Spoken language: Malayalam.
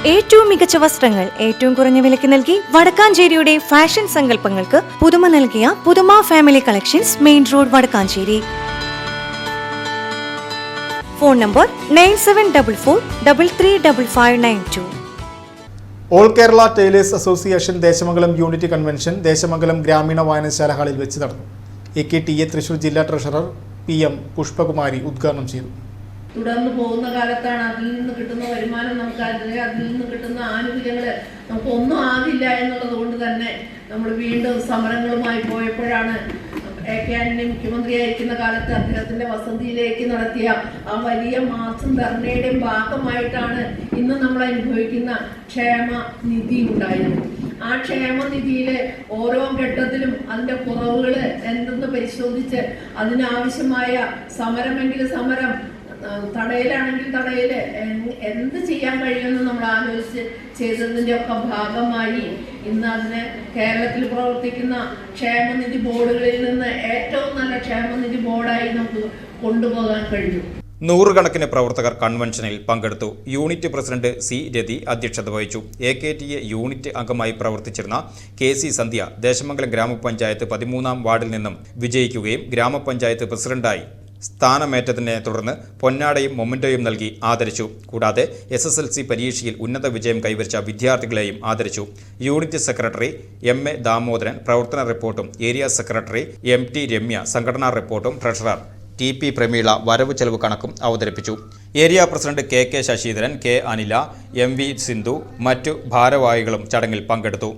ഏറ്റവും മികച്ച വസ്ത്രങ്ങൾ ഏറ്റവും കുറഞ്ഞ വിലയ്ക്ക് നൽകി വടക്കാഞ്ചേരിയുടെ ഫാഷൻ സങ്കല്പങ്ങൾക്ക് പുതുമ നൽകിയ പുതുമ family collections, main road, Vadakkanchery. Phone number 9744335592. All Kerala tailors association Desamangalam unit convention Desamangalam ഗ്രാമീണ വായനശാല ഹാളിൽ വെച്ച് നടന്നു. AKTA തൃശൂർ ജില്ലാ ട്രഷറർ PM പുഷ്പകുമാരി ഉദ്ഘാടനം ചെയ്തു. തുടർന്ന് പോകുന്ന കാലത്താണ് അതിൽ നിന്ന് കിട്ടുന്ന വരുമാനം നമുക്കറിയാം, അതിൽ നിന്ന് കിട്ടുന്ന ആനുകൂല്യങ്ങൾ നമുക്ക് ഒന്നും ആകില്ല എന്നുള്ളത് കൊണ്ട് തന്നെ നമ്മൾ വീണ്ടും സമരങ്ങളുമായി പോയപ്പോഴാണ് AK ആന്റണി മുഖ്യമന്ത്രിയായിരിക്കുന്ന കാലത്ത് അദ്ദേഹത്തിന്റെ വസതിയിലേക്ക് നടത്തിയ ആ വലിയ മാർച്ചും ധർണയുടെയും ഭാഗമായിട്ടാണ് ഇന്ന് നമ്മൾ അനുഭവിക്കുന്ന ക്ഷേമനിധി ഉണ്ടായത്. ആ ക്ഷേമനിധിയിലെ ഓരോ ഘട്ടത്തിലും അതിന്റെ കുറവുകൾ എന്തെന്ന് പരിശോധിച്ച് അതിനാവശ്യമായ സമരമെങ്കിൽ സമരം, തടയലാണെങ്കിൽ തടയല്, എന്ത് ചെയ്യാൻ കഴിയുമെന്ന് നമ്മൾ ആലോചിച്ച് ചെയ്തതിൻ്റെ ഒക്കെ ഭാഗമായി ഇന്ന് അതിന് കേരളത്തിൽ പ്രവർത്തിക്കുന്ന ക്ഷേമനിധി ബോർഡുകളിൽ നിന്ന് ഏറ്റവും നല്ല ക്ഷേമനിധി ബോർഡായി നമുക്ക് കൊണ്ടുപോകാൻ കഴിഞ്ഞു. നൂറുകണക്കിന് പ്രവർത്തകർ കൺവെൻഷനിൽ പങ്കെടുത്തു. Unit president C. രതി അധ്യക്ഷത വഹിച്ചു. AKTA യൂണിറ്റ് അംഗമായി പ്രവർത്തിച്ചിരുന്ന KC സന്ധ്യ ദേശമംഗലം ഗ്രാമപഞ്ചായത്ത് 13-ാം വാർഡിൽ നിന്നും വിജയിക്കുകയും ഗ്രാമപഞ്ചായത്ത് പ്രസിഡന്റായി സ്ഥാനമേറ്റതിനെ തുടർന്ന് പൊന്നാടയും മൊമെന്റോയും നൽകി ആദരിച്ചു. കൂടാതെ SSLC പരീക്ഷയിൽ ഉന്നത വിജയം കൈവരിച്ച വിദ്യാർത്ഥികളെയും ആദരിച്ചു. യൂണിറ്റ് സെക്രട്ടറി MA ദാമോദരൻ പ്രവർത്തന റിപ്പോർട്ടും, ഏരിയ സെക്രട്ടറി MT രമ്യ സംഘടനാ റിപ്പോർട്ടും, ട്രഷറർ TP പ്രമീള വരവ് ചെലവ് കണക്കും അവതരിപ്പിച്ചു. Area president KK Sasidharan, K. Anila, MV Sindhu, മറ്റു ഭാരവാഹികളും ചടങ്ങിൽ പങ്കെടുത്തു.